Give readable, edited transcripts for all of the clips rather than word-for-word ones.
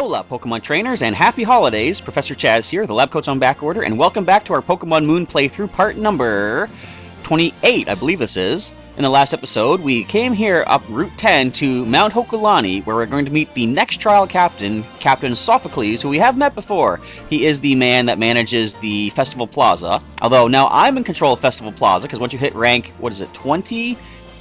Alola, Pokemon Trainers, and happy holidays! Professor Chaz here, the lab coat's on back order, and welcome back to our Pokémon Moon playthrough part number 28, I believe this is. In the last episode, we came here up Route 10 to Mount Hokulani, where we're going to meet the next trial captain, Captain Sophocles, who we have met before. He is the man that manages the Festival Plaza, although now I'm in control of Festival Plaza, because once you hit rank, 20?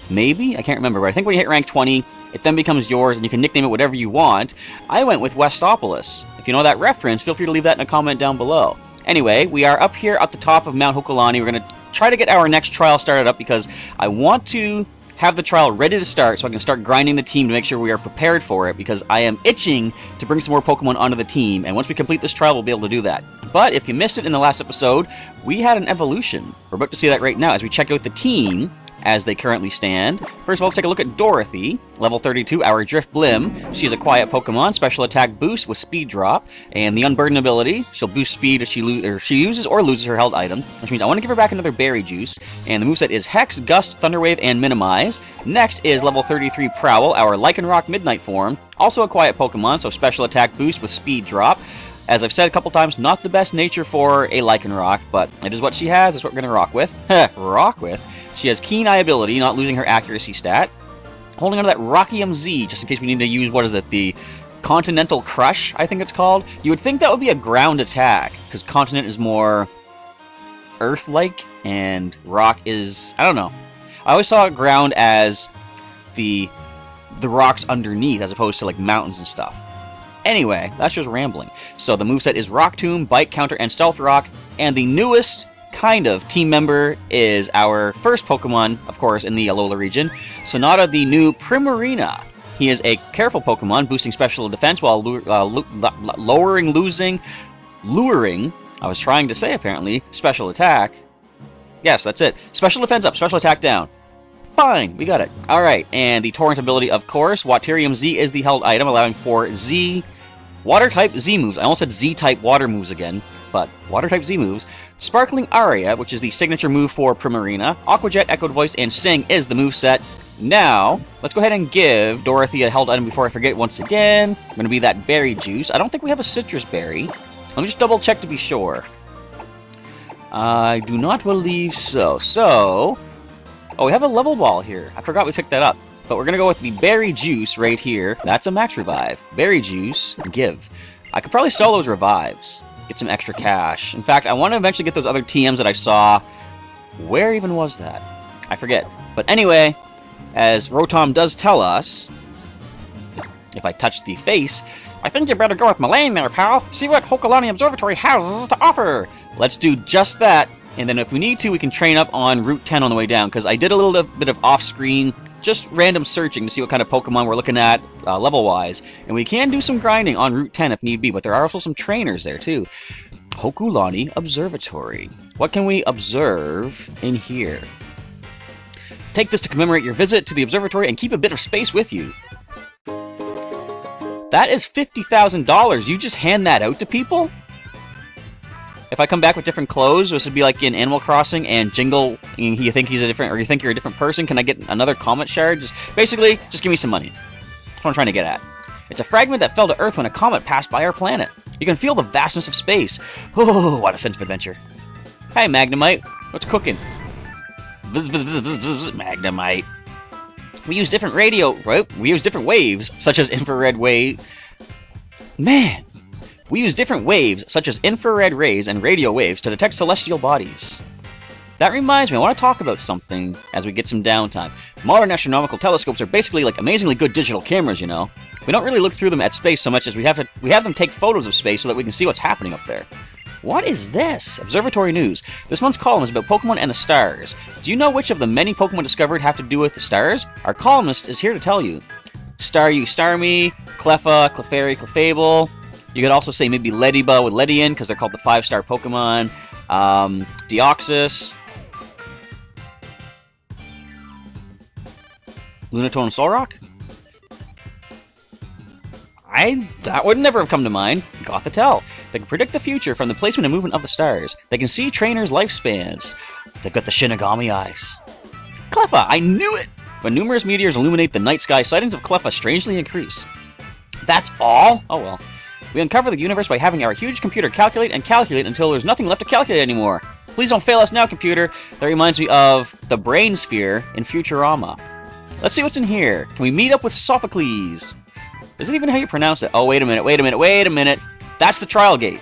Maybe? I can't remember, but I think when you hit rank 20, it then becomes yours, and you can nickname it whatever you want. I went with Westopolis. If you know that reference, feel free to leave that in a comment down below. Anyway, we are up here at the top of Mount Hokulani. We're going to try to get our next trial started up because I want to have the trial ready to start so I can start grinding the team to make sure we are prepared for it, because I am itching to bring some more Pokemon onto the team, and once we complete this trial, we'll be able to do that. But if you missed it in the last episode, we had an evolution. We're about to see that right now as we check out the team as they currently stand. First of all, let's take a look at Dorothy, level 32, our Drift Blim. She's a quiet Pokemon, special attack boost with speed drop, and the Unburden ability. She'll boost speed if she uses or loses her held item, which means I want to give her back another Berry Juice. And the moveset is Hex, Gust, Thunder Wave, and Minimize. Next is level 33 Prowl, our Lycanroc Midnight form, also a quiet Pokemon, so special attack boost with speed drop. As I've said a couple times, not the best nature for a Lycanroc, but it is what she has. That's what we're going to rock with. Rock with. She has Keen Eye ability, not losing her accuracy stat. Holding on to that Rockium Z, just in case we need to use, the Continental Crush, I think it's called. You would think that would be a ground attack, because Continent is more Earth-like, and Rock is, I don't know. I always saw ground as the rocks underneath, as opposed to like mountains and stuff. Anyway, that's just rambling. So the moveset is Rock Tomb, Bite, Counter, and Stealth Rock, and the newest kind of team member is our first Pokemon, of course, in the Alola region, Sonata, the new Primarina. He is a careful Pokemon, boosting special defense while luring, I was trying to say apparently, special attack. Yes, that's it. Special defense up, special attack down. Fine, we got it. Alright, and the Torrent ability, of course. Waterium Z is the held item, allowing for Water-type Z moves. I almost said Z-type water moves again, but Water-type Z moves. Sparkling Aria, which is the signature move for Primarina. Aqua Jet, Echoed Voice, and Sing is the moveset. Now, let's go ahead and give Dorothy a held item before I forget once again. I'm going to be that Berry Juice. I don't think we have a Citrus Berry. Let me just double check to be sure. I do not believe so. Oh, we have a level ball here. I forgot we picked that up. But we're going to go with the Berry Juice right here. That's a max revive. Berry Juice, give. I could probably sell those revives. Get some extra cash. In fact, I want to eventually get those other TMs that I saw. Where even was that? I forget. But anyway, as Rotom does tell us, if I touch the face, I think you better go with Malaine there, pal. See what Hokulani Observatory has to offer. Let's do just that. And then if we need to, we can train up on Route 10 on the way down, because I did a little bit of off-screen, just random searching to see what kind of Pokemon we're looking at level-wise. And we can do some grinding on Route 10 if need be, but there are also some trainers there, too. Hokulani Observatory. What can we observe in here? Take this to commemorate your visit to the observatory and keep a bit of space with you. That is $50,000. You just hand that out to people? If I come back with different clothes, this would be like in Animal Crossing, and Jingle, you think he's a different, or you think you're a different person, can I get another comet shard? Basically, just give me some money. That's what I'm trying to get at. It's a fragment that fell to Earth when a comet passed by our planet. You can feel the vastness of space. Oh, what a sense of adventure. Hey, Magnemite. What's cooking? Magnemite. We use different We use different waves, such as infrared wave. Man! We use different waves, such as infrared rays and radio waves, to detect celestial bodies. That reminds me, I want to talk about something as we get some downtime. Modern astronomical telescopes are basically like amazingly good digital cameras, you know. We don't really look through them at space so much as we have them take photos of space so that we can see what's happening up there. What is this? Observatory News. This month's column is about Pokemon and the stars. Do you know which of the many Pokemon discovered have to do with the stars? Our columnist is here to tell you. Staryu, Starmie, Cleffa, Clefairy, Clefable. You could also say maybe Ledyba with Ledian, because they're called the 5-star Pokemon. Deoxys. Lunatone and Solrock? That would never have come to mind. Gothitelle. They can predict the future from the placement and movement of the stars. They can see trainers' lifespans. They've got the Shinigami eyes. Cleffa, I knew it! When numerous meteors illuminate the night sky, sightings of Cleffa strangely increase. That's all? Oh well. We uncover the universe by having our huge computer calculate and calculate until there's nothing left to calculate anymore. Please don't fail us now, computer. That reminds me of the brain sphere in Futurama. Let's see what's in here. Can we meet up with Sophocles? Is it even how you pronounce it? Oh, wait a minute. That's the trial gate.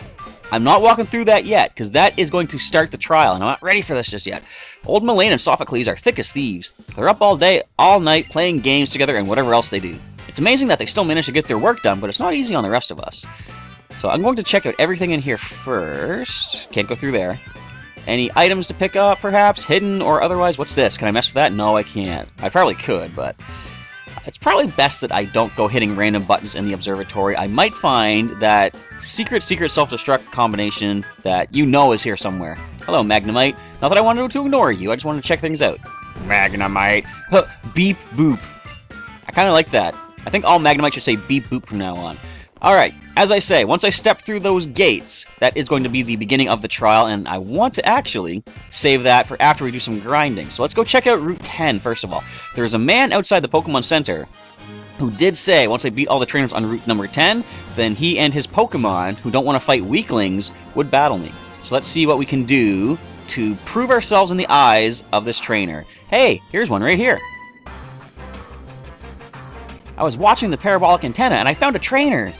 I'm not walking through that yet, because that is going to start the trial, and I'm not ready for this just yet. Old Mullane and Sophocles are thick as thieves. They're up all day, all night, playing games together and whatever else they do. It's amazing that they still manage to get their work done, but it's not easy on the rest of us. So I'm going to check out everything in here first. Can't go through there. Any items to pick up, perhaps? Hidden or otherwise? What's this? Can I mess with that? No, I can't. I probably could, but it's probably best that I don't go hitting random buttons in the observatory. I might find that secret self-destruct combination that you know is here somewhere. Hello, Magnemite. Not that I wanted to ignore you, I just wanted to check things out. Magnemite. Huh, beep boop. I kind of like that. I think all Magnemite should say beep boop from now on. Alright, as I say, once I step through those gates, that is going to be the beginning of the trial, and I want to actually save that for after we do some grinding. So let's go check out Route 10, first of all. There's a man outside the Pokemon Center who did say, once I beat all the trainers on Route number 10, then he and his Pokemon, who don't want to fight weaklings, would battle me. So let's see what we can do to prove ourselves in the eyes of this trainer. Hey, here's one right here. I was watching the parabolic antenna, and I found a trainer.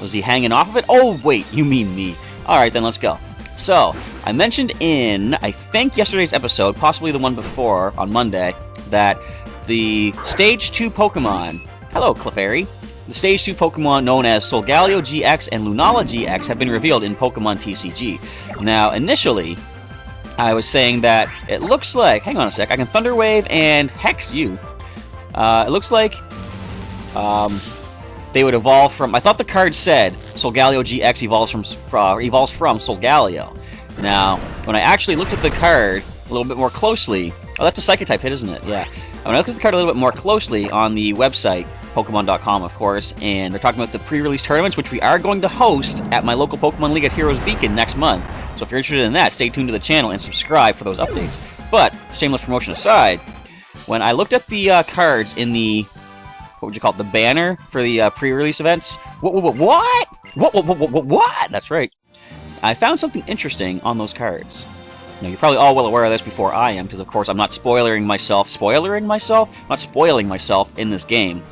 Was he hanging off of it? Oh, wait, you mean me. Alright, then let's go. So, I mentioned in, I think, yesterday's episode, possibly the one before, on Monday, that the Stage 2 Pokemon... Hello, Clefairy. The Stage 2 Pokemon known as Solgaleo GX and Lunala GX have been revealed in Pokemon TCG. Now, initially, I was saying that it looks like... Hang on a sec, I can Thunder Wave and Hex you. It looks like... they would evolve from... I thought the card said Solgaleo GX evolves from Solgaleo. Now, when I actually looked at the card a little bit more closely... Oh, that's a Psychic-type hit, isn't it? Yeah. When I looked at the card a little bit more closely on the website, Pokemon.com, of course, and they're talking about the pre-release tournaments, which we are going to host at my local Pokemon League at Heroes Beacon next month. So if you're interested in that, stay tuned to the channel and subscribe for those updates. But, shameless promotion aside, when I looked at the cards in the... What would you call it? The banner for the pre-release events? What? What? That's right. I found something interesting on those cards. Now, you're probably all well aware of this before I am, because of course I'm not spoiling myself in this game.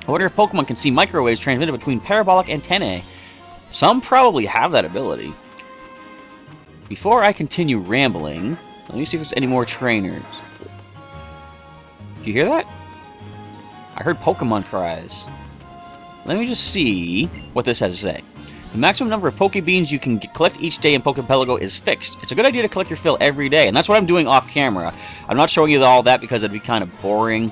I wonder if Pokemon can see microwaves transmitted between parabolic antennae. Some probably have that ability. Before I continue rambling, let me see if there's any more trainers. Do you hear that? I heard Pokemon cries. Let me just see what this has to say. The maximum number of Pokebeans you can collect each day in Poképelago is fixed. It's a good idea to collect your fill every day, and that's what I'm doing off camera. I'm not showing you all that because it'd be kind of boring,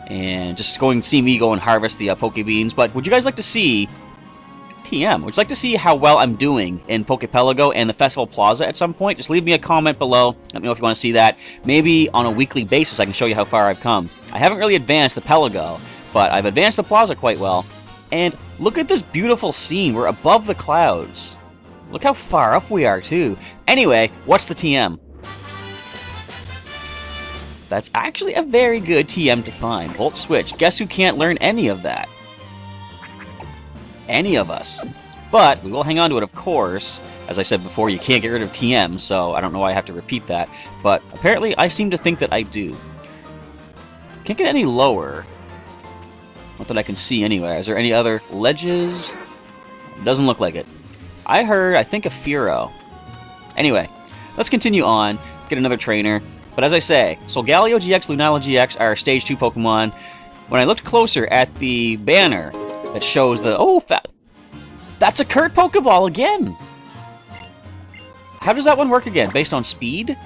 and just going to see me go and harvest the Pokebeans. But would you guys like to see TM? Would you like to see how well I'm doing in Poképelago and the Festival Plaza at some point? Just leave me a comment below. Let me know if you want to see that. Maybe on a weekly basis I can show you how far I've come. I haven't really advanced the Pelago, but I've advanced the Plaza quite well. And look at this beautiful scene. We're above the clouds. Look how far up we are, too. Anyway, what's the TM? That's actually a very good TM to find. Volt Switch. Guess who can't learn any of that? Any of us. But we will hang on to it, of course. As I said before, you can't get rid of TM, so I don't know why I have to repeat that. But apparently, I seem to think that I do. Can't get any lower. Not that I can see anywhere. Is there any other ledges? Doesn't look like it. I heard, I think, a Fearow. Anyway, let's continue on. Get another trainer. But as I say, Solgaleo GX, Lunala GX are Stage 2 Pokemon. When I looked closer at the banner that shows the... Oh, that's a Kurt Pokeball again! How does that one work again? Based on speed?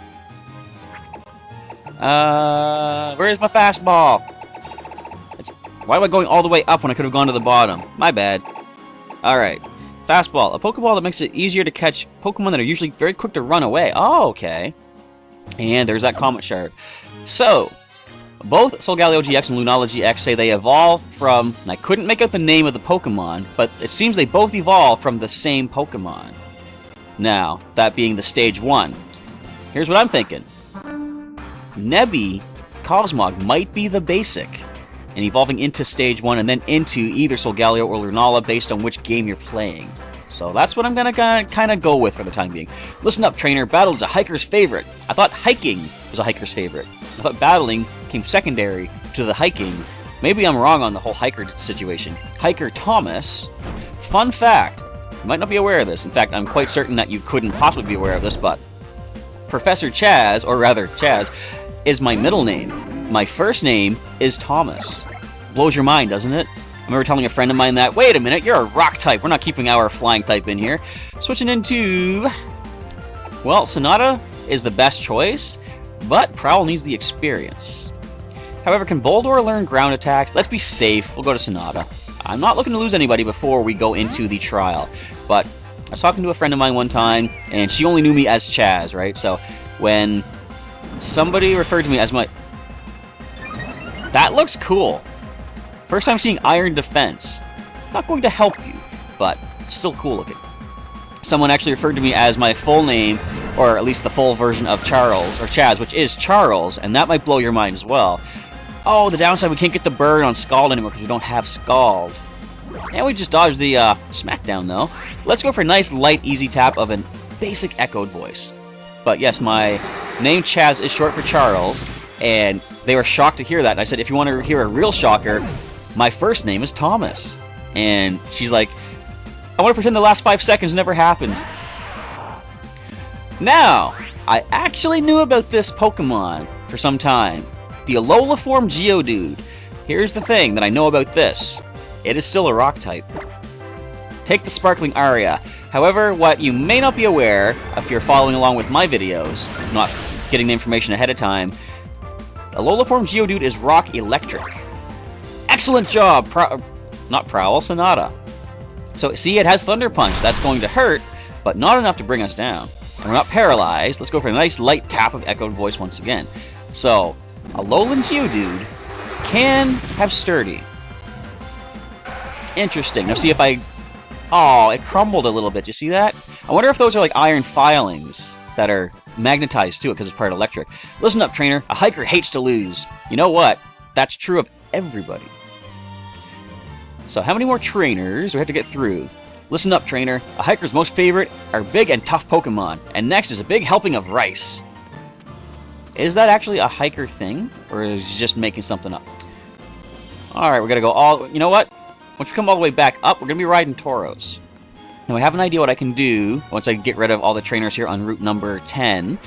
Where's my fastball? Why am I going all the way up when I could have gone to the bottom? My bad. Alright. Fastball. A Pokeball that makes it easier to catch Pokemon that are usually very quick to run away. Oh, okay. And there's that Comet Shard. So, both Solgaleo GX and Lunala GX say they evolve from... And I couldn't make out the name of the Pokemon, but it seems they both evolve from the same Pokemon. Now, that being the Stage 1. Here's what I'm thinking. Nebby Cosmog might be the basic. and evolving into Stage 1 and then into either Solgaleo or Lunala based on which game you're playing. So that's what I'm gonna kind of go with for the time being. Listen up, trainer. Battle is a hiker's favorite. I thought hiking was a hiker's favorite. I thought battling came secondary to the hiking. Maybe I'm wrong on the whole hiker situation. Hiker Thomas. Fun fact. You might not be aware of this. In fact, I'm quite certain that you couldn't possibly be aware of this, but Professor Chaz, or rather Chaz, is my middle name. My first name is Thomas. Blows your mind, doesn't it? I remember telling a friend of mine that, wait a minute, you're a rock type. We're not keeping our flying type in here. Switching into... Well, Sonata is the best choice, but Prowl needs the experience. However, can Boldore learn ground attacks? Let's be safe. We'll go to Sonata. I'm not looking to lose anybody before we go into the trial, but I was talking to a friend of mine one time, and she only knew me as Chaz, right? So when somebody referred to me as my... That looks cool. First time seeing Iron Defense. It's not going to help you, but it's still cool looking. Someone actually referred to me as my full name, or at least the full version of Charles, or Chaz, which is Charles, and that might blow your mind as well. Oh, the downside, we can't get the bird on Scald anymore because we don't have Scald. And we just dodged the smackdown, though. Let's go for a nice, light, easy tap of a basic echoed voice. But yes, my name Chaz is short for Charles, and they were shocked to hear that. And I said, if you want to hear a real shocker, my first name is Thomas. And she's like, I want to pretend the last 5 seconds never happened. Now, I actually knew about this Pokemon for some time. The Alola form Geodude. Here's the thing that I know about this. It is still a rock type. Take the Sparkling Aria. However, what you may not be aware, if you're following along with my videos, not getting the information ahead of time, Alola form Geodude is rock electric. Excellent job! Not Prowl, Sonata. So, see, it has Thunder Punch. That's going to hurt, but not enough to bring us down. And we're not paralyzed. Let's go for a nice light tap of echoed voice once again. So, Alolan Geodude can have Sturdy. Interesting. Now see if I... Oh, it crumbled a little bit. You see that? I wonder if those are like iron filings that are magnetized to it because it's part electric. Listen up, trainer. A hiker hates to lose. You know what? That's true of everybody. So how many more trainers do we have to get through? Listen up, trainer. A hiker's most favorite are big and tough Pokemon. And next is a big helping of rice. Is that actually a hiker thing? Or is he just making something up? Alright, we're gonna go all... You know what? Once we come all the way back up, we're gonna be riding Tauros. Now I have an idea what I can do once I get rid of all the trainers here on route number 10.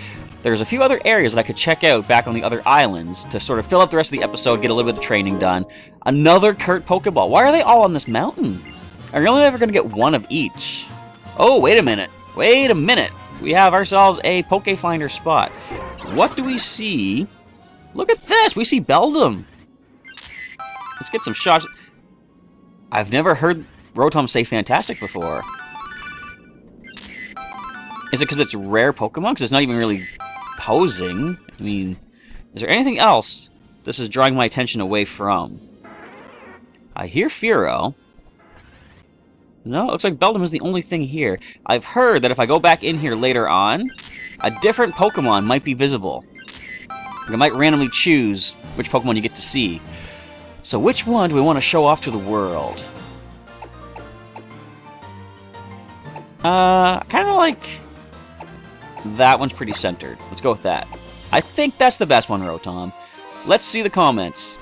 There's a few other areas that I could check out back on the other islands to sort of fill up the rest of the episode, get a little bit of training done. Another Kurt Pokeball. Why are they all on this mountain? Are you only ever gonna get one of each? Oh, wait a minute. Wait a minute. We have ourselves a Pokefinder spot. What do we see? Look at this! We see Beldum! Let's get some shots. I've never heard Rotom say fantastic before. Is it because it's rare Pokemon? Because it's not even really posing? I mean, is there anything else this is drawing my attention away from? I hear Fearow. No, it looks like Beldum is the only thing here. I've heard that if I go back in here later on, a different Pokemon might be visible. I might randomly choose which Pokemon you get to see. So which one do we want to show off to the world? Kind of like... That one's pretty centered. Let's go with that. I think that's the best one, Rotom. Let's see the comments.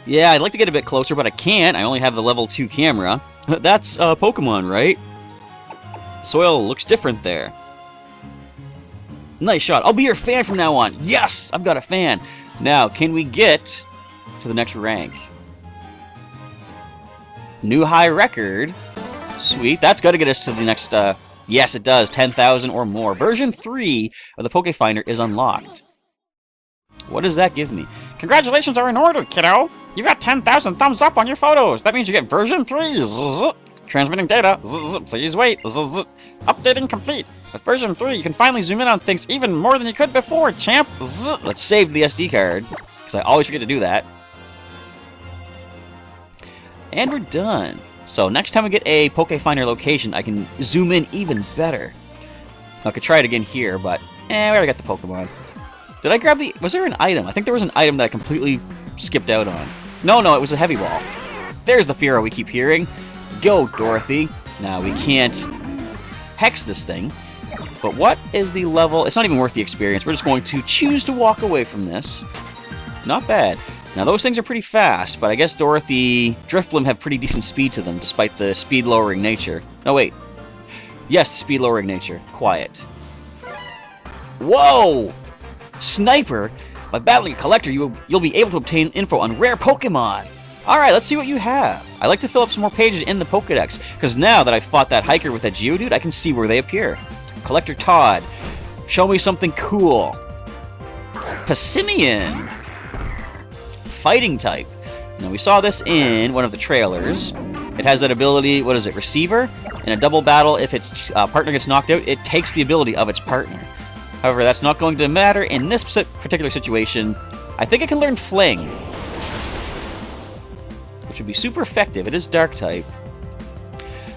Yeah, I'd like to get a bit closer, but I can't. I only have the level 2 camera. That's Pokemon, right? Soil looks different there. Nice shot. I'll be your fan from now on. Yes! I've got a fan. Now, can we get to the next rank? New high record. Sweet. That's got to get us to the next... Yes, it does. 10,000 or more. Version 3 of the Pokefinder is unlocked. What does that give me? Congratulations are in order, kiddo! You got 10,000 thumbs up on your photos! That means you get version 3! Zzz. Transmitting data. Zzz. Please wait. Zzz. Updating complete. With version 3, you can finally zoom in on things even more than you could before, champ! Zzz. Let's save the SD card, because I always forget to do that. And we're done. So next time we get a Pokefinder location, I can zoom in even better. I could try it again here, but we already got the Pokemon. Did I grab the... Was there an item? I think there was an item that I completely skipped out on. No, it was a heavy ball. There's the Fearow we keep hearing. Go, Dorothy. Now, we can't hex this thing. But what is the level? It's not even worth the experience. We're just going to choose to walk away from this. Not bad. Now, those things are pretty fast, but I guess Dorothy, Drifblim have pretty decent speed to them, despite the speed-lowering nature. No, wait. Yes, the speed-lowering nature. Quiet. Whoa! Sniper! By battling a collector, you'll be able to obtain info on rare Pokemon. Alright, let's see what you have. I like to fill up some more pages in the Pokedex, because now that I've fought that hiker with that Geodude, I can see where they appear. Collector Todd. Show me something cool. Passimian. Fighting type. Now, we saw this in one of the trailers. It has that ability, what is it, Receiver? In a double battle, if its partner gets knocked out, it takes the ability of its partner. However, that's not going to matter in this particular situation. I think it can learn Fling, which would be super effective. It is Dark type.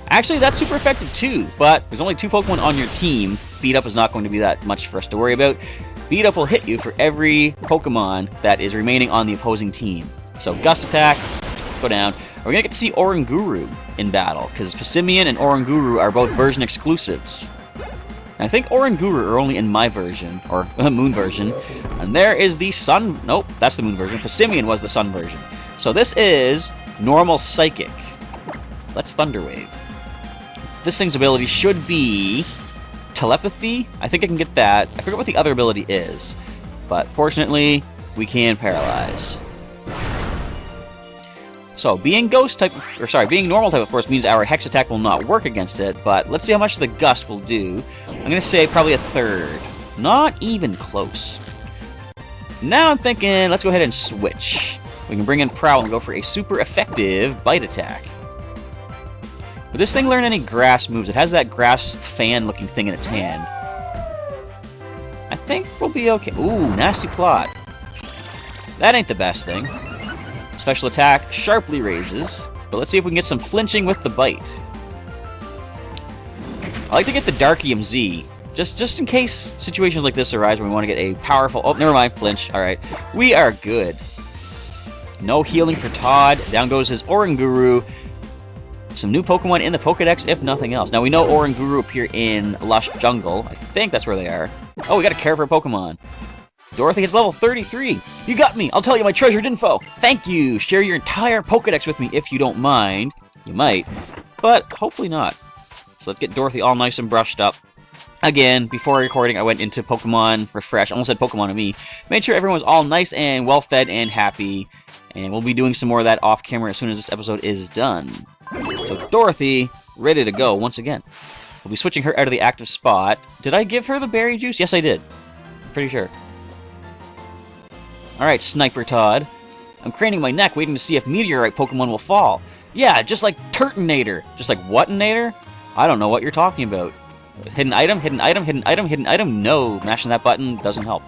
Actually, that's super effective too, but there's only 2 Pokemon on your team. Beat Up is not going to be that much for us to worry about. Beat Up will hit you for every Pokemon that is remaining on the opposing team. So Gust Attack, go down. We're going to get to see Oranguru in battle, because Passimian and Oranguru are both version exclusives. I think Oranguru are only in my version, or Moon version. And there is the Sun... Nope, that's the Moon version. Passimian was the Sun version. So this is normal Psychic. Let's Thunder Wave. This thing's ability should be Telepathy. I think I can get that. I forget what the other ability is. But fortunately, we can Paralyze. So, being Ghost type, being Normal type, of course, means our Hex Attack will not work against it, but let's see how much the Gust will do. I'm going to say probably a third. Not even close. Now I'm thinking, let's go ahead and switch. We can bring in Prowl and go for a super effective Bite Attack. Would this thing learn any grass moves? It has that grass fan-looking thing in its hand. I think we'll be okay. Ooh, Nasty Plot. That ain't the best thing. Special attack sharply raises, but let's see if we can get some flinching with the bite. I like to get the Dark EMZ, just in case situations like this arise where we want to get a powerful... Oh, never mind, flinch. Alright, we are good. No healing for Todd. Down goes his Oranguru. Some new Pokemon in the Pokedex, if nothing else. Now, we know Oranguru appear in Lush Jungle. I think that's where they are. Oh, we gotta care for a Pokemon. Dorothy hits level 33. You got me. I'll tell you my treasured info. Thank you. Share your entire Pokedex with me if you don't mind. You might, but hopefully not. So let's get Dorothy all nice and brushed up. Again, before recording, I went into Pokemon Refresh. I almost said Pokemon to me. Made sure everyone was all nice and well-fed and happy. And we'll be doing some more of that off-camera as soon as this episode is done. So Dorothy, ready to go once again. We'll be switching her out of the active spot. Did I give her the berry juice? Yes, I did. Pretty sure. Alright, Sniper Todd. I'm craning my neck waiting to see if Meteorite Pokemon will fall. Yeah, just like Turtonator. Just like Whatinator? I don't know what you're talking about. Hidden item, hidden item, hidden item, hidden item? No, mashing that button doesn't help.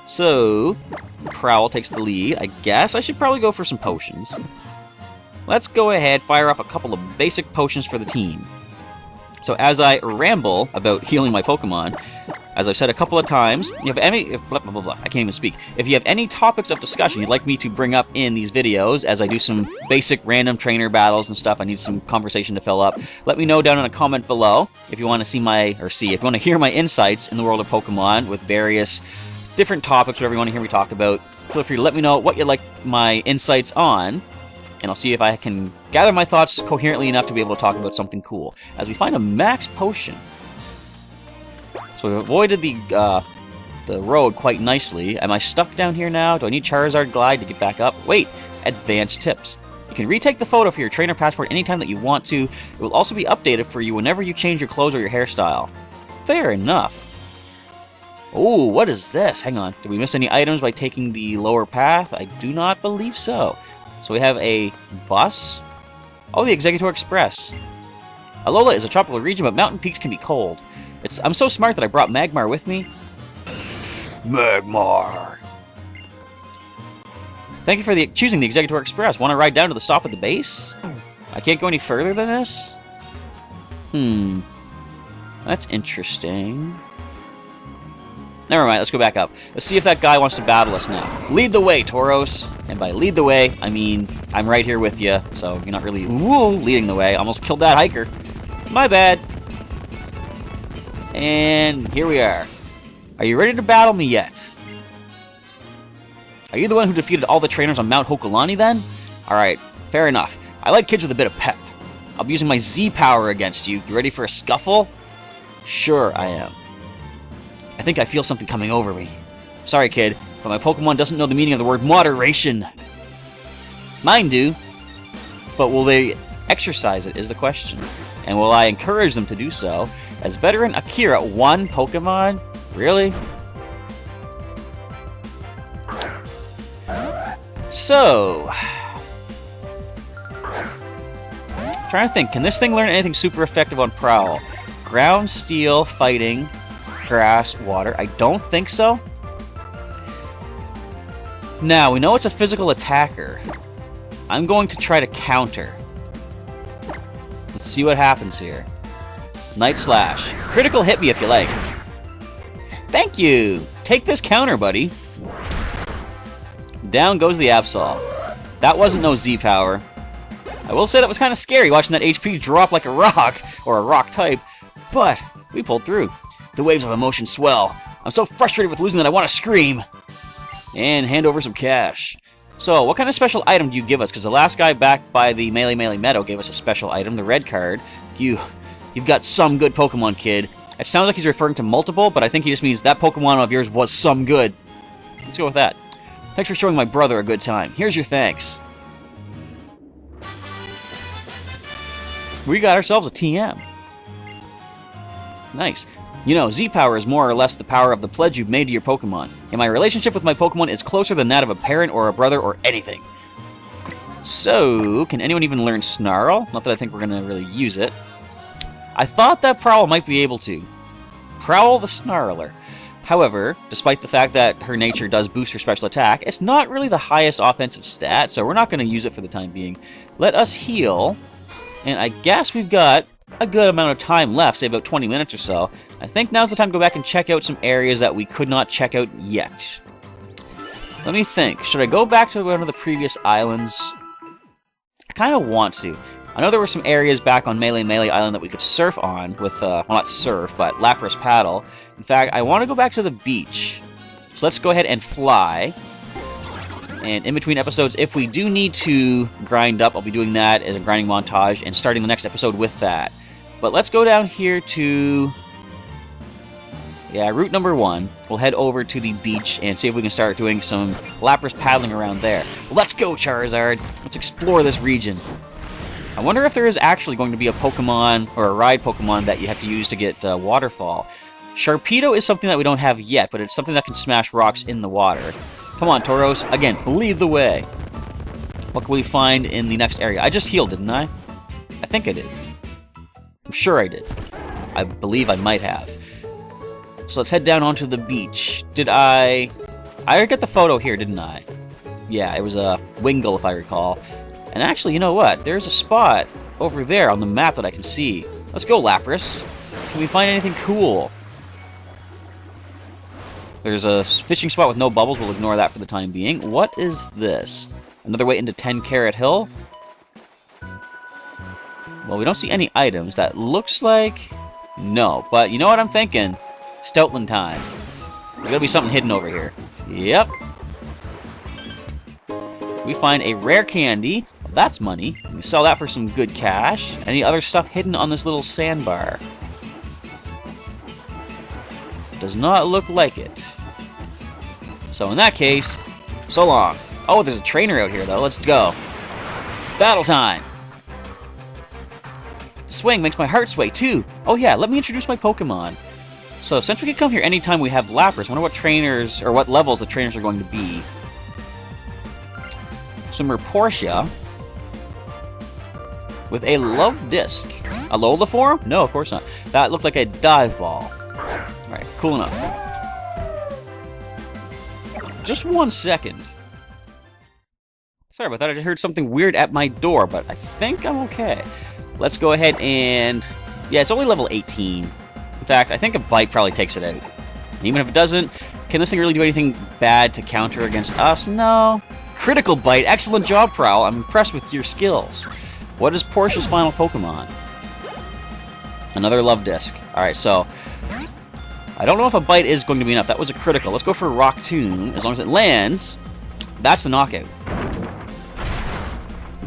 So, Prowl takes the lead. I guess I should probably go for some potions. Let's go ahead, fire off a couple of basic potions for the team. So as I ramble about healing my Pokemon, as I've said a couple of times, you have any... blah, blah, blah, blah, I can't even speak. If you have any topics of discussion you'd like me to bring up in these videos, as I do some basic random trainer battles and stuff, I need some conversation to fill up, let me know down in a comment below if you want to see if you want to hear my insights in the world of Pokemon with various different topics, whatever you want to hear me talk about. Feel free to let me know what you'd like my insights on, and I'll see if I can gather my thoughts coherently enough to be able to talk about something cool. As we find a max potion. So we've avoided the road quite nicely. Am I stuck down here now? Do I need Charizard Glide to get back up? Wait, advanced tips. You can retake the photo for your trainer passport anytime that you want to. It will also be updated for you whenever you change your clothes or your hairstyle. Fair enough. Oh, what is this? Hang on. Did we miss any items by taking the lower path? I do not believe so. So we have a bus. Oh, the Executor Express. Alola is a tropical region, but mountain peaks can be cold. I'm so smart that I brought Magmar with me. Magmar! Thank you for choosing the Executor Express. Want to ride down to the stop at the base? I can't go any further than this? That's interesting. Never mind, let's go back up. Let's see if that guy wants to battle us now. Lead the way, Tauros! And by lead the way, I mean I'm right here with you, so you're not really leading the way. Almost killed that hiker. My bad. And here we are. Are you ready to battle me yet? Are you the one who defeated all the trainers on Mount Hokulani then? Alright, fair enough. I like kids with a bit of pep. I'll be using my Z power against you. You ready for a scuffle? Sure, I am. I think I feel something coming over me. Sorry, kid, but my Pokemon doesn't know the meaning of the word moderation. Mine do. But will they exercise it is the question. And will I encourage them to do so? As veteran Akira, one Pokemon? Really? So... trying to think, can this thing learn anything super effective on Prowl? Ground, Steel, Fighting, Grass, Water. I don't think so. Now, we know it's a physical attacker. I'm going to try to counter. Let's see what happens here. Night Slash. Critical hit me if you like. Thank you! Take this counter, buddy. Down goes the Absol. That wasn't no Z power. I will say that was kind of scary watching that HP drop like a rock, or a rock type, but we pulled through. The waves of emotion swell. I'm so frustrated with losing that I want to scream. And hand over some cash. So, what kind of special item do you give us? Because the last guy back by the Melee Meadow gave us a special item, the red card. You've got some good Pokemon, kid. It sounds like he's referring to multiple, but I think he just means that Pokemon of yours was some good. Let's go with that. Thanks for showing my brother a good time. Here's your thanks. We got ourselves a TM. Nice. You know, Z-Power is more or less the power of the pledge you've made to your Pokemon. And my relationship with my Pokemon is closer than that of a parent or a brother or anything. So, can anyone even learn Snarl? Not that I think we're going to really use it. I thought that Prowl might be able to. Prowl the Snarler. However, despite the fact that her nature does boost her special attack, it's not really the highest offensive stat, so we're not going to use it for the time being. Let us heal. And I guess we've got a good amount of time left, say about 20 minutes or so. I think now's the time to go back and check out some areas that we could not check out yet. Let me think. Should I go back to one of the previous islands? I kind of want to. I know there were some areas back on Melee Island that we could surf on with, well, not surf, but Lapras Paddle. In fact, I want to go back to the beach. So let's go ahead and fly. And in between episodes, if we do need to grind up, I'll be doing that as a grinding montage and starting the next episode with that. But let's go down here to... yeah, route number 1. We'll head over to the beach and see if we can start doing some Lapras paddling around there. Let's go, Charizard! Let's explore this region. I wonder if there is actually going to be a Pokemon, or a ride Pokemon, that you have to use to get Waterfall. Sharpedo is something that we don't have yet, but it's something that can smash rocks in the water. Come on, Tauros. Again, lead the way. What can we find in the next area? I just healed, didn't I? I think I did. I'm sure I did. I believe I might have. So let's head down onto the beach. Did I get the photo here, didn't I? Yeah, it was a Wingull, if I recall. And actually, you know what? There's a spot over there on the map that I can see. Let's go, Lapras. Can we find anything cool? There's a fishing spot with no bubbles. We'll ignore that for the time being. What is this? Another way into 10 Carat Hill? Well, we don't see any items. That looks like... no. But you know what I'm thinking? Stoutland time. There's gotta be something hidden over here. Yep. We find a rare candy. Well, that's money. We sell that for some good cash. Any other stuff hidden on this little sandbar? Does not look like it. So in that case, so long. Oh, there's a trainer out here, though. Let's go. Battle time! Swing makes my heart sway, too. Oh yeah, let me introduce my Pokemon. So since we can come here anytime we have Lapras, I wonder what trainers, or what levels the trainers are going to be. Some Portia with a Love Disc. Alola form? No, of course not. That looked like a dive ball. Alright, cool enough. Just 1 second. Sorry about that, I just heard something weird at my door, but I think I'm okay. Let's go ahead and... yeah, it's only level 18. In fact, I think a bite probably takes it out. And even if it doesn't, can this thing really do anything bad to counter against us? No. Critical bite. Excellent job, Prowl. I'm impressed with your skills. What is Portia's final Pokemon? Another Love Disc. Alright, so I don't know if a bite is going to be enough. That was a critical. Let's go for Rock Tomb. As long as it lands, that's the knockout.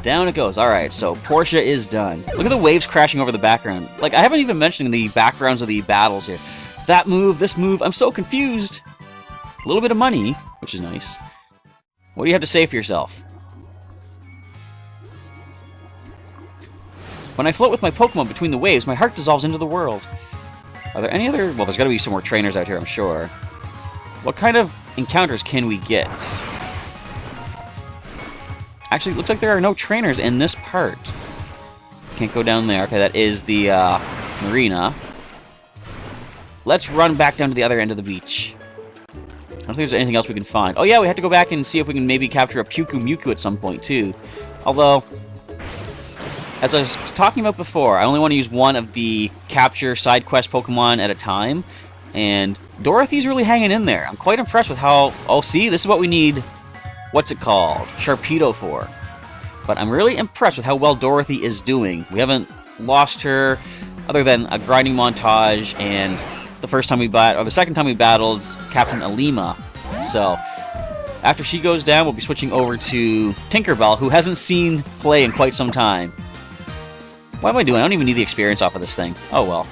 Down it goes. Alright, so Portia is done. Look at the waves crashing over the background. Like, I haven't even mentioned the backgrounds of the battles here. That move, this move, I'm so confused. A little bit of money, which is nice. What do you have to say for yourself? When I float with my Pokemon between the waves, my heart dissolves into the world. Are there any other... Well, there's got to be some more trainers out here, I'm sure. What kind of encounters can we get? Actually, it looks like there are no trainers in this part. Can't go down there. Okay, that is the marina. Let's run back down to the other end of the beach. I don't think there's anything else we can find. Oh yeah, we have to go back and see if we can maybe capture a Mew at some point, too. Although... As I was talking about before, I only want to use one of the capture side quest Pokemon at a time, and Dorothy's really hanging in there. I'm quite impressed with how... Oh, see? This is what we need... What's it called? Sharpedo for. But I'm really impressed with how well Dorothy is doing. We haven't lost her, other than a grinding montage, and the second time we battled Captain Alima. So... After she goes down, we'll be switching over to Tinkerbell, who hasn't seen play in quite some time. What am I doing? I don't even need the experience off of this thing. Oh, well.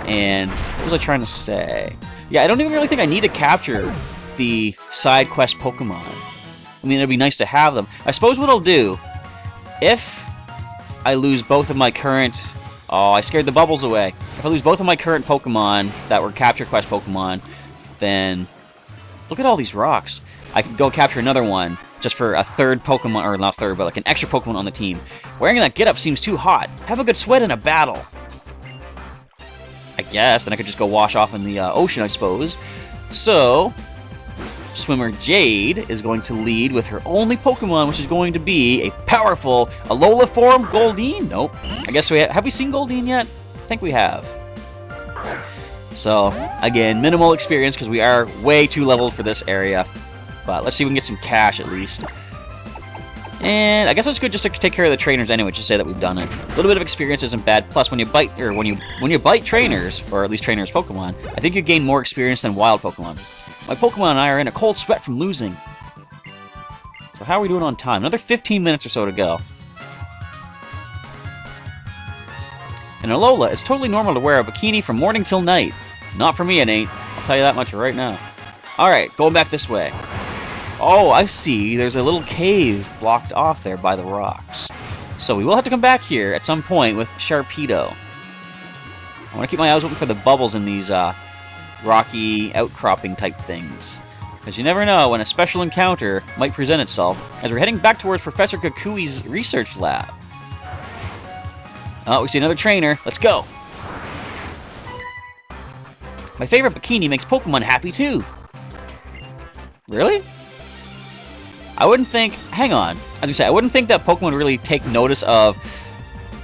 And what was I trying to say? Yeah, I don't even really think I need to capture the side quest Pokemon. I mean, it'd be nice to have them. I suppose what I'll do, if I lose both of my current... Oh, I scared the bubbles away. If I lose both of my current Pokemon that were capture quest Pokemon, then... Look at all these rocks. I could go capture another one just for a third Pokemon, or not third, but like an extra Pokemon on the team. Wearing that getup seems too hot. Have a good sweat in a battle. I guess. Then I could just go wash off in the ocean, I suppose. So, swimmer Jade is going to lead with her only Pokemon, which is going to be a powerful Alola form, Goldeen. Nope. I guess have we seen Goldeen yet? I think we have. So, again, minimal experience because we are way too leveled for this area. But let's see if we can get some cash at least. And I guess it's good just to take care of the trainers anyway, just to say that we've done it. A little bit of experience isn't bad. Plus, when you bite trainers, or at least trainers Pokemon, I think you gain more experience than wild Pokemon. My Pokemon and I are in a cold sweat from losing. So how are we doing on time? Another 15 minutes or so to go. In Alola, it's totally normal to wear a bikini from morning till night. Not for me, it ain't. I'll tell you that much right now. Alright, going back this way. Oh, I see. There's a little cave blocked off there by the rocks. So we will have to come back here at some point with Sharpedo. I want to keep my eyes open for the bubbles in these rocky outcropping type things. Because you never know when a special encounter might present itself as we're heading back towards Professor Kukui's research lab. Oh, we see another trainer. Let's go. My favorite bikini makes Pokemon happy too. Really? I wouldn't think... Hang on. As you say, I wouldn't think that Pokemon would really take notice of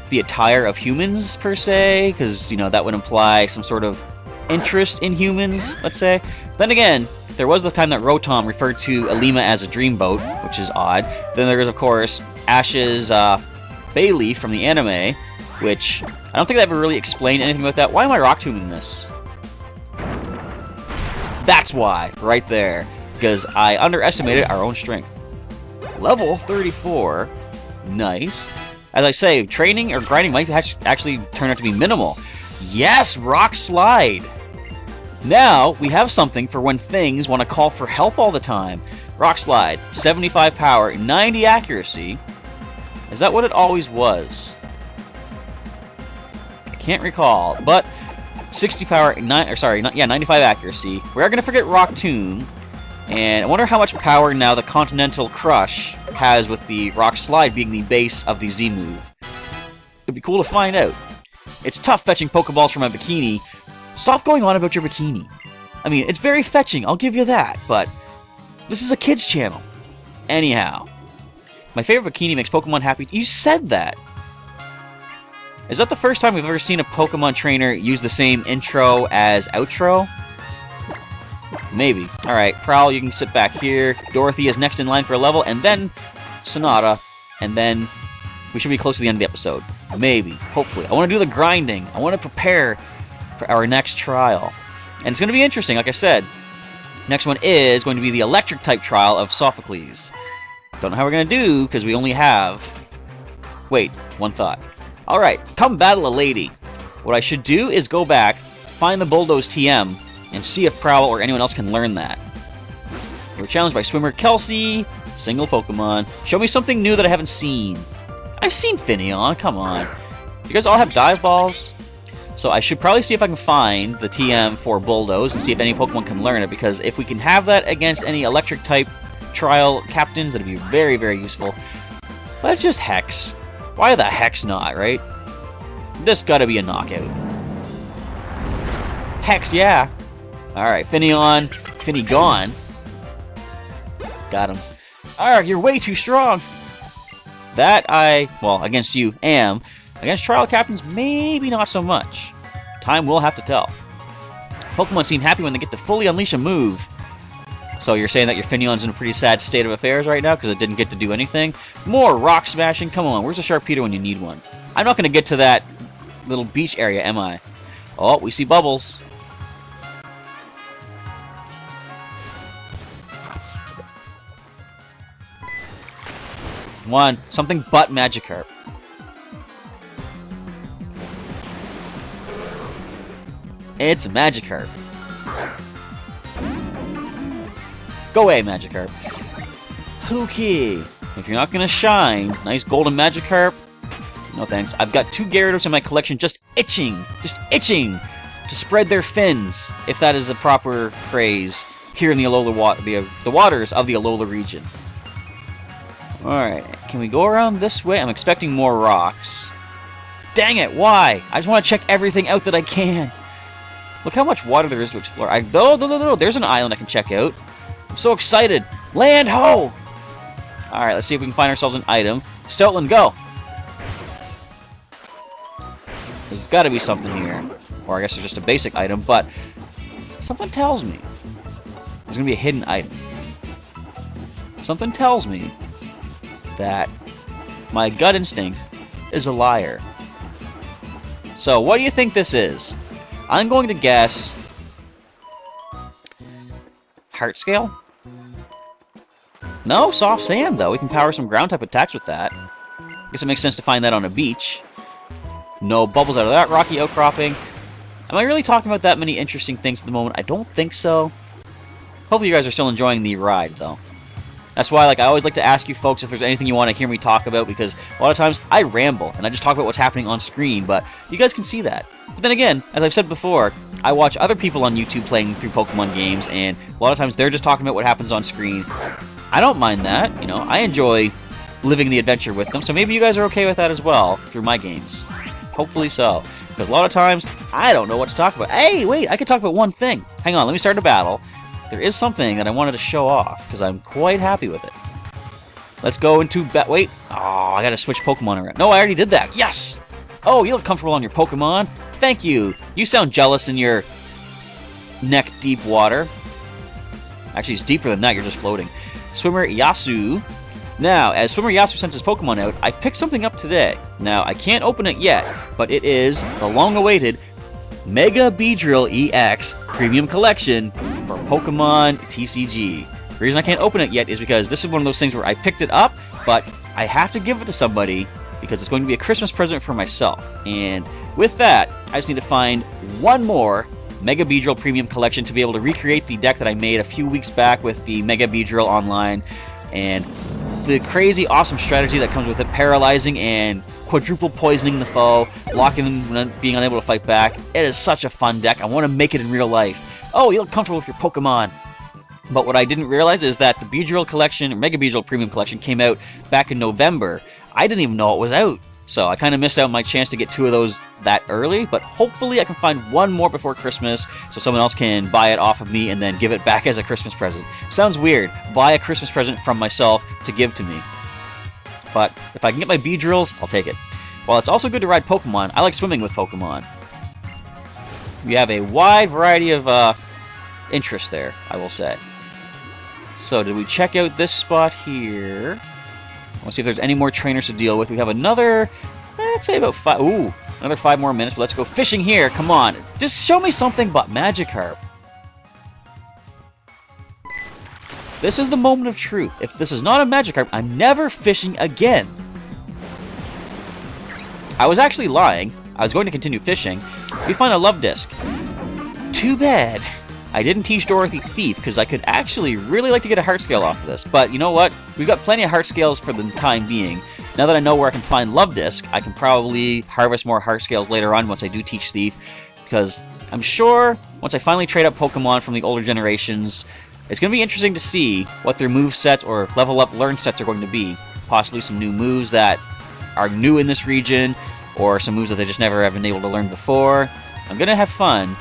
the attire of humans, per se, because, you know, that would imply some sort of interest in humans, let's say. Then again, there was the time that Rotom referred to Alima as a dreamboat, which is odd. Then there is, of course, Ash's Bayleaf from the anime, which I don't think they ever really explained anything about that. Why am I rock tombing this? That's why, right there. Because I underestimated our own strength. Level 34. Nice. As I say, training or grinding might actually turn out to be minimal. Yes, Rockslide! Now, we have something for when things want to call for help all the time. Rockslide, 75 power, 90 accuracy. Is that what it always was? I can't recall, but 60 power, 95 accuracy. We are going to forget Rock Tomb. And I wonder how much power now the Continental Crush has with the Rockslide being the base of the Z move. It'd be cool to find out. It's tough fetching Pokeballs from my bikini. Stop going on about your bikini. I mean, it's very fetching, I'll give you that, but this is a kid's channel. Anyhow, my favorite bikini makes Pokemon happy. You said that. Is that the first time we've ever seen a Pokemon trainer use the same intro as outro? Maybe. Alright, Prowl, you can sit back here. Dorothy is next in line for a level, and then Sonata, and then we should be close to the end of the episode. Maybe. Hopefully. I want to do the grinding. I want to prepare for our next trial. And it's going to be interesting, like I said. Next one is going to be the electric-type trial of Sophocles. Don't know how we're going to do, because we only have... Wait, one thought. Alright, come battle a lady. What I should do is go back, find the Bulldoze TM, and see if Prowl or anyone else can learn that. We're challenged by swimmer Kelsey. Single Pokemon. Show me something new that I haven't seen. I've seen Finneon, come on. You guys all have dive balls? So I should probably see if I can find the TM for Bulldoze and see if any Pokemon can learn it, because if we can have that against any electric-type trial captains, that'd be very, very useful. Let's just Hex. Why the heck's not, right? This gotta be a knockout. Hex, yeah. Alright, Finneon. Finnegon. Got him. Alright, you're way too strong. That well, against you, am. Against trial captains, maybe not so much. Time will have to tell. Pokemon seem happy when they get to fully unleash a move. So you're saying that your Finneon's in a pretty sad state of affairs right now because it didn't get to do anything? More rock smashing? Come on, where's a Sharpedo when you need one? I'm not going to get to that little beach area, am I? Oh, we see bubbles. One. Something but Magikarp. It's Magikarp. Go away, Magikarp. Okay. If you're not gonna shine, nice golden Magikarp. No thanks. I've got 2 Gyarados in my collection just itching to spread their fins, if that is a proper phrase, here in the Alola the waters of the Alola region. Alright, can we go around this way? I'm expecting more rocks. Dang it, why? I just want to check everything out that I can. Look how much water there is to explore. No, there's an island I can check out. I'm so excited. Land ho! Alright, let's see if we can find ourselves an item. Stoutland, go! There's got to be something here. Or I guess there's just a basic item, but something tells me there's going to be a hidden item. Something tells me that my gut instinct is a liar. So, what do you think this is? I'm going to guess Heart Scale? No, Soft Sand, though. We can power some ground-type attacks with that. Guess it makes sense to find that on a beach. No bubbles out of that rocky outcropping. Am I really talking about that many interesting things at the moment? I don't think so. Hopefully you guys are still enjoying the ride, though. That's why, I always like to ask you folks if there's anything you want to hear me talk about, because a lot of times I ramble, and I just talk about what's happening on screen, but you guys can see that. But then again, as I've said before, I watch other people on YouTube playing through Pokemon games, and a lot of times they're just talking about what happens on screen. I don't mind that, I enjoy living the adventure with them, so maybe you guys are okay with that as well, through my games. Hopefully so. Because a lot of times, I don't know what to talk about. Hey, wait, I could talk about one thing. Hang on, let me start a battle. There is something that I wanted to show off, because I'm quite happy with it. Let's go into wait. Oh, I gotta switch Pokemon around. No, I already did that. Yes! Oh, you look comfortable on your Pokemon. Thank you. You sound jealous in your neck-deep water. Actually, it's deeper than that. You're just floating. Swimmer Yasu. Now, as Swimmer Yasu sent his Pokemon out, I picked something up today. Now, I can't open it yet, but it is the long-awaited Mega Beedrill EX Premium Collection for Pokemon TCG. The reason I can't open it yet is because this is one of those things where I picked it up, but I have to give it to somebody because it's going to be a Christmas present for myself. And with that, I just need to find one more Mega Beedrill Premium Collection to be able to recreate the deck that I made a few weeks back with the Mega Beedrill Online, and the crazy awesome strategy that comes with it, paralyzing and quadruple poisoning the foe, locking them, being unable to fight back. It is such a fun deck. I want to make it in real life. Oh, you look comfortable with your Pokemon. But what I didn't realize is that the Beedrill collection, or Mega Beedrill Premium Collection, came out back in November. I didn't even know it was out. So I kind of missed out on my chance to get 2 of those that early, but hopefully I can find one more before Christmas so someone else can buy it off of me and then give it back as a Christmas present. Sounds weird. Buy a Christmas present from myself to give to me. But if I can get my Beedrills, I'll take it. While it's also good to ride Pokemon, I like swimming with Pokemon. We have a wide variety of interest there, I will say. So, did we check out this spot here? I want to see if there's any more trainers to deal with. We have another, let's say about 5, ooh, another 5 more minutes, but let's go fishing here. Come on, just show me something but Magikarp. This is the moment of truth. If this is not a Magikarp, I'm never fishing again. I was actually lying. I was going to continue fishing. We find a love disc. Too bad I didn't teach Dorothy Thief, because I could actually really like to get a heart scale off of this. But you know what? We've got plenty of heart scales for the time being. Now that I know where I can find Love Disc, I can probably harvest more heart scales later on once I do teach Thief, because I'm sure once I finally trade up Pokemon from the older generations, it's going to be interesting to see what their move sets or level up learn sets are going to be. Possibly some new moves that are new in this region, or some moves that they just never have been able to learn before. I'm going to have fun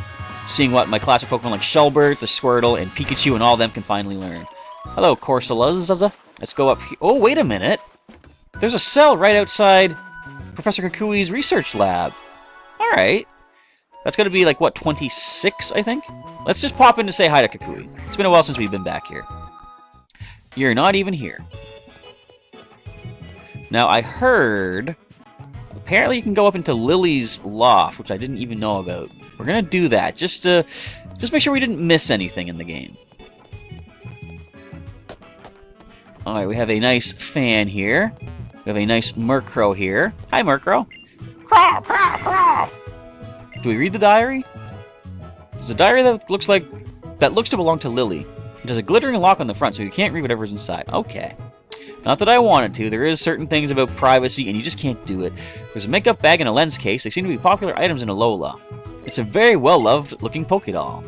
seeing what my classic Pokemon like Shelbert, the Squirtle, and Pikachu and all of them can finally learn. Hello, Corsolas. Let's go up here. Oh, wait a minute. There's a cell right outside Professor Kukui's research lab. Alright. That's going to be like, what, 26, I think? Let's just pop in to say hi to Kukui. It's been a while since we've been back here. You're not even here. Now, I heard apparently you can go up into Lily's loft, which I didn't even know about. We're gonna do that, just to make sure we didn't miss anything in the game. Alright, we have a nice fan here. We have a nice Murkrow here. Hi, Murkrow. Craw, craw, craw. Do we read the diary? There's a diary that looks to belong to Lily. It has a glittering lock on the front, so you can't read whatever's inside. Okay. Not that I wanted to. There is certain things about privacy, and you just can't do it. There's a makeup bag and a lens case. They seem to be popular items in Alola. It's a very well-loved looking Pokédoll.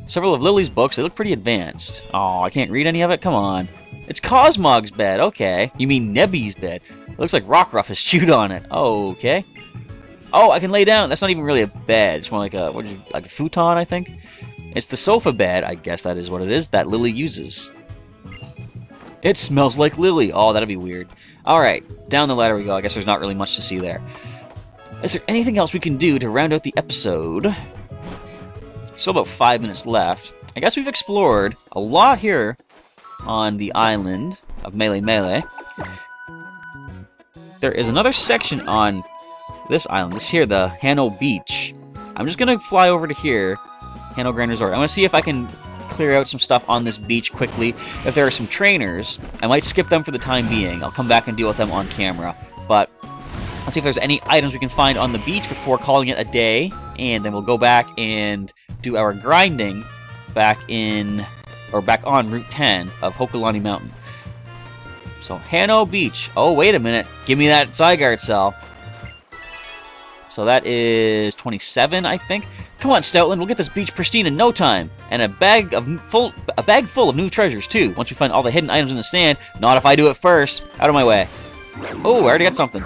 Several of Lily's books, they look pretty advanced. Oh, I can't read any of it? Come on. It's Cosmog's bed, okay. You mean Nebby's bed. It looks like Rockruff has chewed on it. Oh, okay. Oh, I can lay down. That's not even really a bed. It's more like like a futon, I think. It's the sofa bed, I guess that is what it is, that Lily uses. It smells like Lily. Oh, that'd be weird. Alright, down the ladder we go. I guess there's not really much to see there. Is there anything else we can do to round out the episode? Still about 5 minutes left. I guess we've explored a lot here on the island of Melee. There is another section on this island. This here, the Hano Beach. I'm just going to fly over to here, Hano Grand Resort. I want to see if I can clear out some stuff on this beach quickly. If there are some trainers, I might skip them for the time being. I'll come back and deal with them on camera. But let's see if there's any items we can find on the beach before calling it a day. And then we'll go back and do our grinding back on Route 10 of Hokulani Mountain. So, Hano Beach. Oh, wait a minute. Give me that Zygarde cell. So that is 27, I think. Come on, Stoutland, we'll get this beach pristine in no time. And a bag full of new treasures, too, once we find all the hidden items in the sand. Not if I do it first. Out of my way. Oh, I already got something.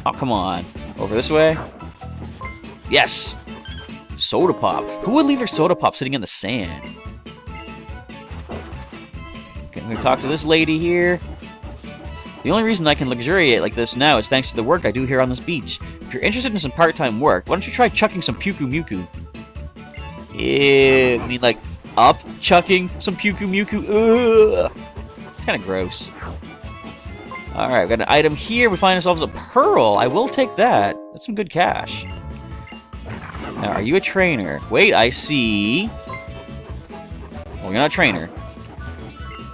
Oh, come on. Over this way. Yes! Soda Pop. Who would leave their Soda Pop sitting in the sand? Okay, I'm going to talk to this lady here. The only reason I can luxuriate like this now is thanks to the work I do here on this beach. If you're interested in some part-time work, why don't you try chucking some Pyukumuku? Ew, I mean like up chucking some Pyukumuku? Ugh. It's kind of gross. Alright, we've got an item here. We find ourselves a pearl. I will take that. That's some good cash. Now, are you a trainer? Wait, I see. Well, you're not a trainer.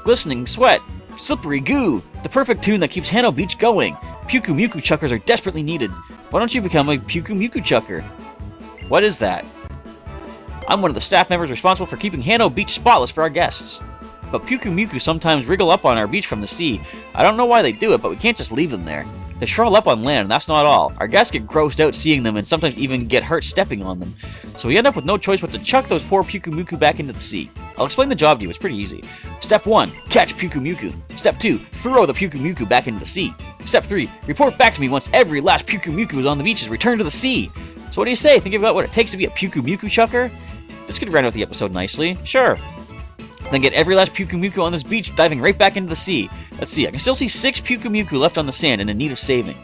Glistening sweat. Slippery goo. The perfect tune that keeps Hano Beach going. Pyukumuku chuckers are desperately needed. Why don't you become a Pyukumuku chucker? What is that? I'm one of the staff members responsible for keeping Hano Beach spotless for our guests. But Pyukumuku sometimes wriggle up on our beach from the sea. I don't know why they do it, but we can't just leave them there. They shrivel up on land, and that's not all. Our guests get grossed out seeing them and sometimes even get hurt stepping on them. So we end up with no choice but to chuck those poor Pyukumuku back into the sea. I'll explain the job to you, it's pretty easy. Step 1, catch Pyukumuku. Step 2, throw the Pyukumuku back into the sea. Step 3, report back to me once every last Pyukumuku is on the beach is returned to the sea. So what do you say? Think about what it takes to be a Pyukumuku chucker? This could round out the episode nicely. Sure. Then get every last Pyukumuku on this beach diving right back into the sea. Let's see, I can still see 6 Pyukumuku left on the sand and in need of saving.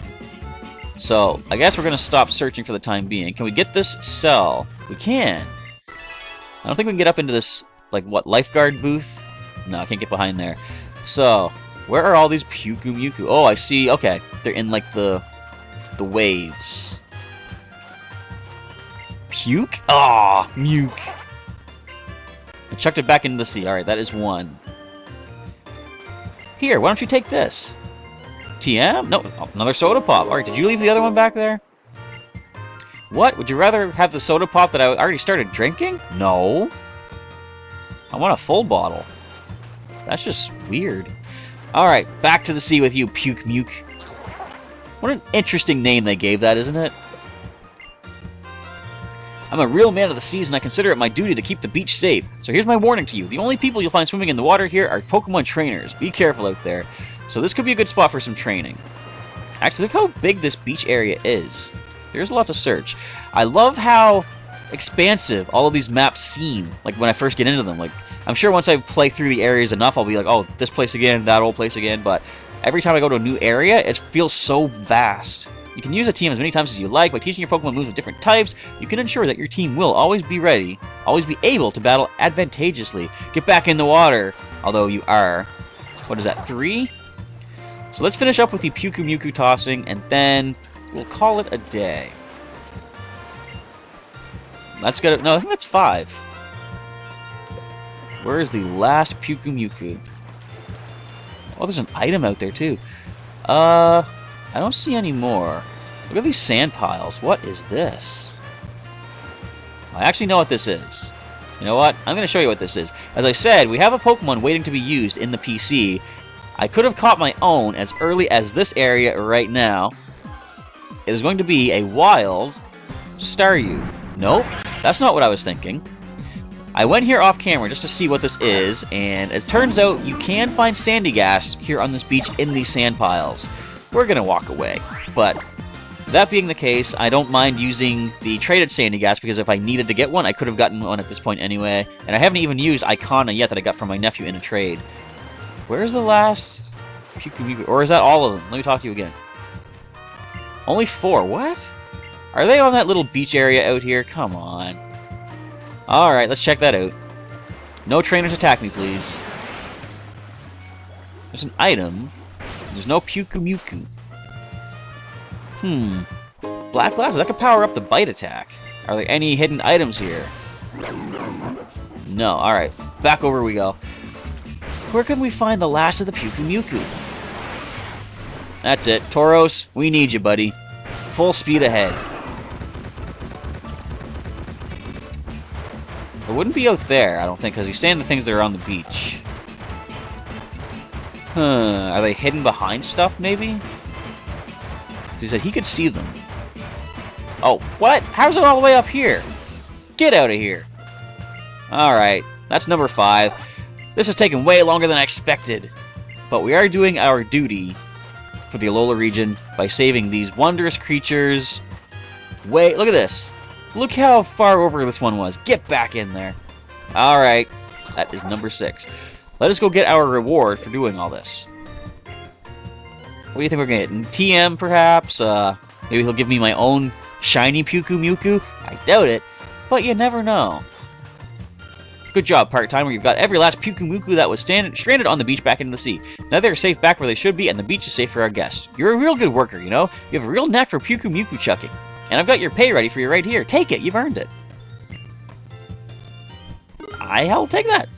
So, I guess we're going to stop searching for the time being. Can we get this cell? We can. I don't think we can get up into this, like, what, lifeguard booth? No, I can't get behind there. So, where are all these Puku-Muku? Oh, I see. Okay, they're in, like, the waves. Puke? Ah, Muke. I chucked it back into the sea. Alright, that is one. Here, why don't you take this? TM? No, another soda pop. Alright, did you leave the other one back there? What? Would you rather have the soda pop that I already started drinking? No. I want a full bottle. That's just weird. Alright, back to the sea with you, Puke Muke. What an interesting name they gave that, isn't it? I'm a real man of the seas, and I consider it my duty to keep the beach safe. So here's my warning to you. The only people you'll find swimming in the water here are Pokemon trainers. Be careful out there. So this could be a good spot for some training. Actually, look how big this beach area is. There's a lot to search. I love how expansive all of these maps seem, like when I first get into them. Like, I'm sure once I play through the areas enough, I'll be like, oh, this place again, that old place again. But every time I go to a new area, it feels so vast. You can use a team as many times as you like. By teaching your Pokemon moves with different types, you can ensure that your team will always be ready, always be able to battle advantageously. Get back in the water, although you are, what is that, 3? So let's finish up with the Puku-Muku tossing, and then we'll call it a day. Let's get it. No, I think that's 5. Where is the last Puku-Muku? Oh, there's an item out there, too. I don't see any more. Look at these sand piles. What is this? I actually know what this is. You know what? I'm going to show you what this is. As I said, we have a Pokemon waiting to be used in the PC. I could have caught my own as early as this area right now. It is going to be a wild Staryu. Nope, that's not what I was thinking. I went here off camera just to see what this is, and it turns out you can find Sandygast here on this beach in these sand piles. We're going to walk away, but that being the case, I don't mind using the traded Sandygast because if I needed to get one, I could have gotten one at this point anyway, and I haven't even used Icona yet that I got from my nephew in a trade. Where's the last Puku-Muku? Or is that all of them? Let me talk to you again. Only 4. What? Are they on that little beach area out here? Come on. Alright, let's check that out. No trainers attack me, please. There's an item. There's no Puku-Muku. Black Glass? That could power up the bite attack. Are there any hidden items here? No. Alright, back over we go. Where can we find the last of the Puku-Muku? That's it. Tauros, we need you, buddy. Full speed ahead. It wouldn't be out there, I don't think, because he's saying the things that are on the beach. Are they hidden behind stuff, maybe? He said he could see them. Oh, what? How's it all the way up here? Get out of here. Alright, that's number 5. This has taken way longer than I expected. But we are doing our duty for the Alola region by saving these wondrous creatures. Wait, look at this. Look how far over this one was. Get back in there. Alright, that is number 6. Let us go get our reward for doing all this. What do you think we're going to get? TM, perhaps? Maybe he'll give me my own shiny Puku-Muku? I doubt it, but you never know. Good job, part-timer. You've got every last Puku-Muku that was stranded on the beach back into the sea. Now they're safe back where they should be, and the beach is safe for our guests. You're a real good worker, you know? You have a real knack for Puku-Muku chucking. And I've got your pay ready for you right here. Take it. You've earned it. I'll take that.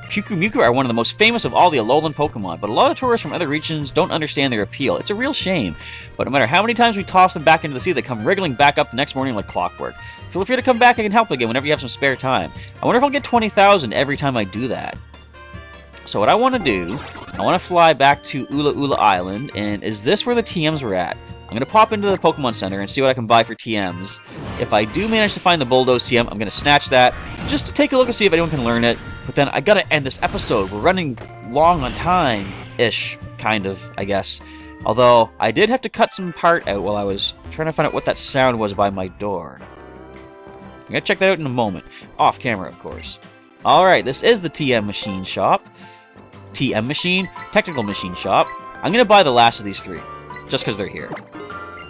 Puku-Muku are one of the most famous of all the Alolan Pokemon, but a lot of tourists from other regions don't understand their appeal. It's a real shame. But no matter how many times we toss them back into the sea, they come wriggling back up the next morning like clockwork. Feel free to come back and help again whenever you have some spare time. I wonder if I'll get 20,000 every time I do that. So what I want to do, I want to fly back to Ula Ula Island, and is this where the TMs were at? I'm going to pop into the Pokemon Center and see what I can buy for TMs. If I do manage to find the Bulldoze TM, I'm going to snatch that just to take a look and see if anyone can learn it. But then I got to end this episode. We're running long on time-ish, kind of, I guess. Although, I did have to cut some part out while I was trying to find out what that sound was by my door. I'm going to check that out in a moment. Off camera, of course. Alright, this is the TM Machine Shop. TM Machine? Technical Machine Shop. I'm going to buy the last of these 3, just because they're here.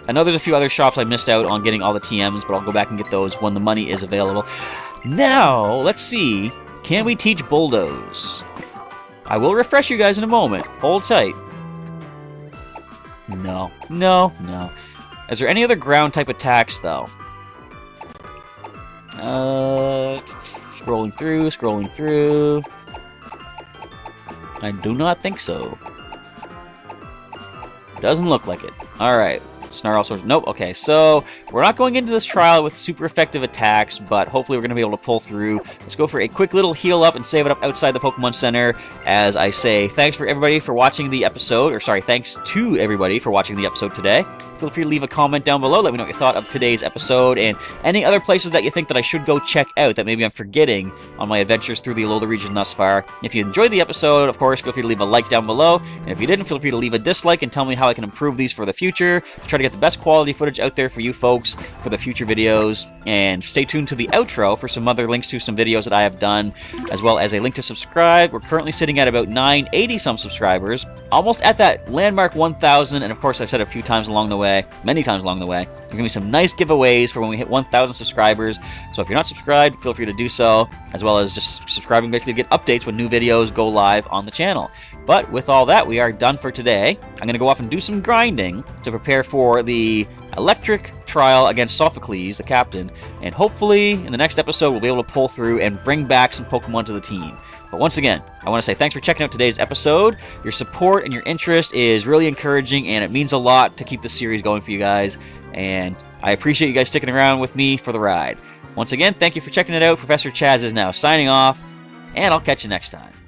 I know there's a few other shops I missed out on getting all the TMs, but I'll go back and get those when the money is available. Now, let's see. Can we teach Bulldoze? I will refresh you guys in a moment. Hold tight. No. No. No. Is there any other ground type attacks, though? Scrolling through. I do not think so. Doesn't look like it. Alright. Snarl Sword. Nope. Okay, so we're not going into this trial with super effective attacks, but hopefully we're going to be able to pull through. Let's go for a quick little heal up and save it up outside the Pokemon Center. As I say, thanks for everybody for watching the episode, or sorry, thanks to everybody for watching the episode today. Feel free to leave a comment down below. Let me know what you thought of today's episode and any other places that you think that I should go check out that maybe I'm forgetting on my adventures through the Alola region thus far. If you enjoyed the episode, of course, feel free to leave a like down below. And if you didn't, feel free to leave a dislike and tell me how I can improve these for the future to try to get the best quality footage out there for you folks for the future videos. And stay tuned to the outro for some other links to some videos that I have done, as well as a link to subscribe. We're currently sitting at about 980 some subscribers, almost at that landmark 1,000. And of course, I said a few times along the way, many times along the way, there's going to be some nice giveaways for when we hit 1,000 subscribers. So if you're not subscribed, feel free to do so, as well as just subscribing basically to get updates when new videos go live on the channel. But with all that, we are done for today. I'm going to go off and do some grinding to prepare for the electric trial against Sophocles, the captain, and hopefully in the next episode we'll be able to pull through and bring back some Pokemon to the team. But once again, I want to say thanks for checking out today's episode. Your support and your interest is really encouraging, and it means a lot to keep this series going for you guys. And I appreciate you guys sticking around with me for the ride. Once again, thank you for checking it out. Professor Chaz is now signing off, and I'll catch you next time.